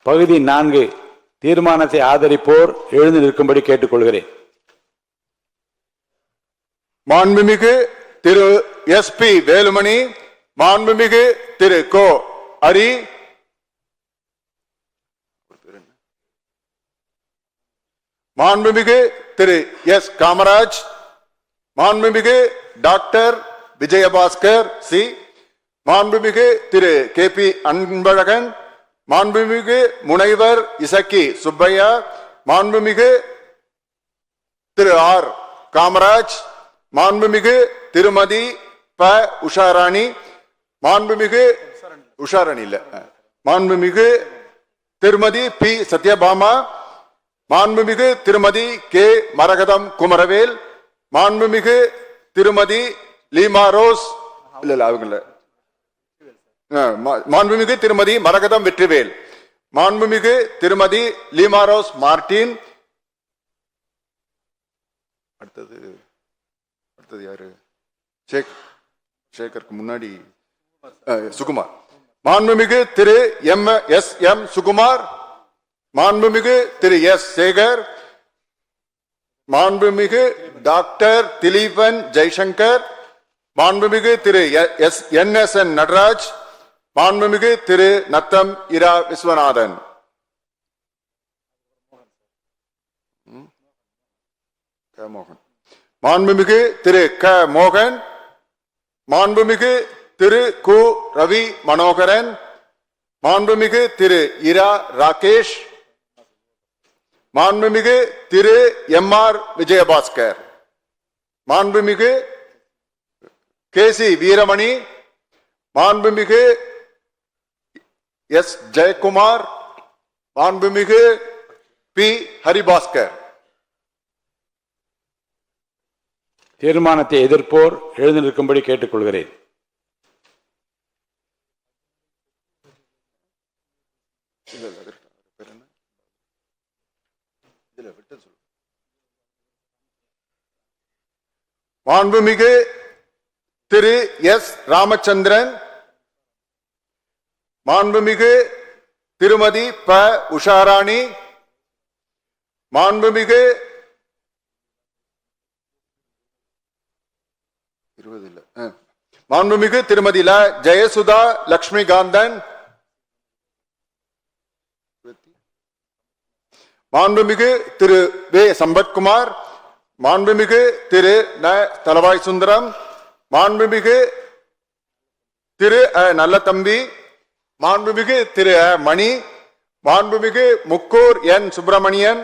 பகுதி 4 தீர்மானத்தை ஆதரிப்போர் எழுந்து நிற்கும்படி கேட்டுக்கொள்கிறேன். மாண்புமிகு திரு எஸ்.பி. வேலுமணி, மாண்புமிகு திரு கோ. ஹரி, மாண்புமிகு திரு எஸ். காமராஜ், மாண்புமிகு டாக்டர் விஜயபாஸ்கர் சி, மாண்புமிகு திரு கே.பி. அன்பழகன், மாண்புமிகு முனைவர் இசக்கி சுப்பையா, மாண்புமிகு திரு ஆர். காமராஜ், மாண்புமிகு திருமதி ப. உஷாராணி, மாண்புமிகு உஷாராணி இல்ல, மாண்புமிகு திருமதி பி. சத்யபாமா, மாண்புமிகு திருமதி கே. மரகதம் குமரவேல், மாண்புமிகு திருமதி லீமா ரோஸ் இல்ல அவங்கள, மாண்புமிகு திருமதி மரகதம் வெற்றிவேல், மாண்புமிகு திருமதி லீமா ரோஸ் மார்டின். அடுத்தது யாரு? சேகருக்கு முன்னாடி சுகுமார், மாண்புமிகு திரு எம். சுகுமார், மாண்புமிகு திரு எஸ். சேகர், மாண்புமிகு டாக்டர் திலீபன் ஜெய்சங்கர், மாண்புமிகு திரு என்.எஸ்.என். நடராஜ், மாண்புமிகு திரு நத்தம் இரா விஸ்வநாதன், மோகன், மாண்புமிகு திரு க. மோகன், மாண்புமிகு திரு கு. ரவி மனோகரன், மாண்புமிகு திரு இரா ராகேஷ், மாண்புமிகு திரு எம்.ஆர். விஜயபாஸ்கர், மாண்புமிகு கே.சி. வீரமணி, மாண்புமிகு எஸ். ஜெயக்குமார், மாண்புமிகு பி. ஹரிபாஸ்கர். தீர்மானத்தை எதிர்ப்போர் எழுந்து நிற்கும்படி கேட்டுக்கொள்கிறேன். மாண்புமிகு திரு எஸ். ராமச்சந்திரன், மாண்புமிகு திருமதி ப. உஷாராணி, மாண்புமிகு மாண்புமிகு திருமதி ல. ஜெயசுதா லட்சுமிகாந்தன், மாண்புமிகு திரு வே. சம்பத்குமார், மாண்புமிகு திரு ந. தலவாய் சுந்தரம், மாண்புமிகு திரு நல்லதம்பி, மாண்புமிகு திரு மணி, மாண்புமிகு முக்கூர் என். சுப்பிரமணியன்,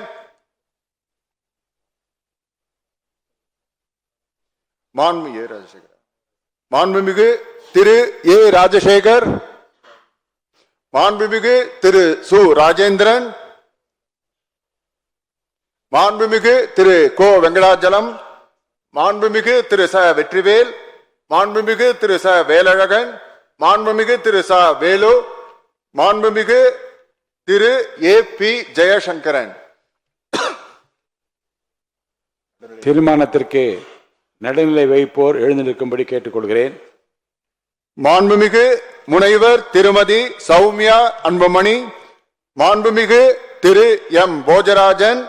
மாண்புமிகு திரு ஏ. ராஜசேகர், மாண்புமிகு திரு சு. ராஜேந்திரன், மாண்புமிகு திரு கோ. வெங்கடாஜலம், மாண்புமிகு திரு ச. வெற்றிவேல், மாண்புமிகு திரு ச. வேலழகன், மாண்புமிகு திரு ச. வேலு, மாண்புமிகு திரு ஏ. பி. ஜெயசங்கரன். தீர்மானத்திற்கு நடுநிலை வைப்போர் எழுந்து நிற்கும்படி கேட்டுக்கொள்கிறேன். மாண்புமிகு முனைவர் திருமதி சௌமியா அன்புமணி, மாண்புமிகு திரு எம். போஜராஜன்,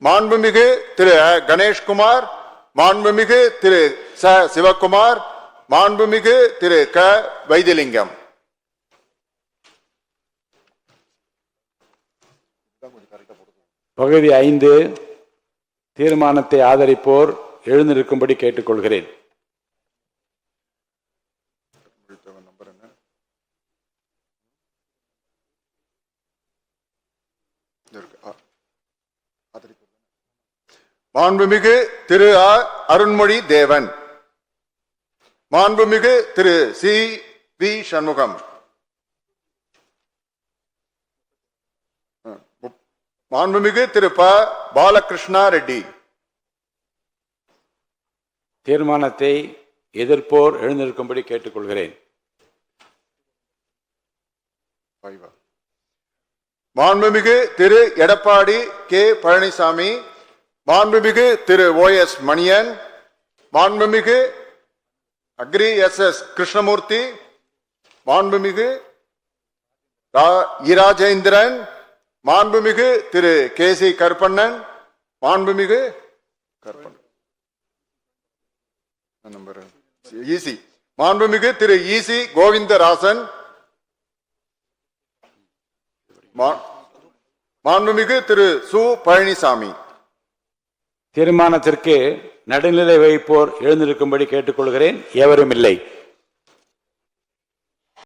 மாண்புமிகு திரு கணேஷ்குமார், மாண்புமிகு திரு ச. சிவக்குமார், மாண்புமிகு திரு க. வைத்திலிங்கம். பகுதி 5 தீர்மானத்தை ஆதரிப்போர் எழுந்து நிற்கும்படி கேட்டுக்கொள்கிறேன். மாண்புமிகு திரு அருண்மொழி தேவன், மாண்புமிகு திரு சி. வி. சண்முகம், மாண்புமிகு திரு ப. பாலகிருஷ்ணா ரெட்டி. தீர்மானத்தை எதிர்ப்போர் எழுந்து நிற்கும்படி கேட்டுக்கொள்கிறேன். மாண்புமிகு திரு எடப்பாடி கே. பழனிசாமி, மாண்புமிகு திரு ஓ.எஸ். மணியன், மாண்புமிகு அக்ரி எஸ்.எஸ். கிருஷ்ணமூர்த்தி, மாண்புமிகு இராஜேந்திரன், மாண்புமிகு திரு கே.சி. கருப்பண்ணன், மாண்புமிகு கருப்பண்ணன் நம்பர் ஈசி, மாண்புமிகு திரு ஈசி கோவிந்தராசன், மாண்புமிகு திரு சு பழனிசாமி. தீர்மானத்திற்கு நடுநிலை வகிப்போர் எழுந்திருக்கும்படி கேட்டுக்கொள்கிறேன். எவரும் இல்லை.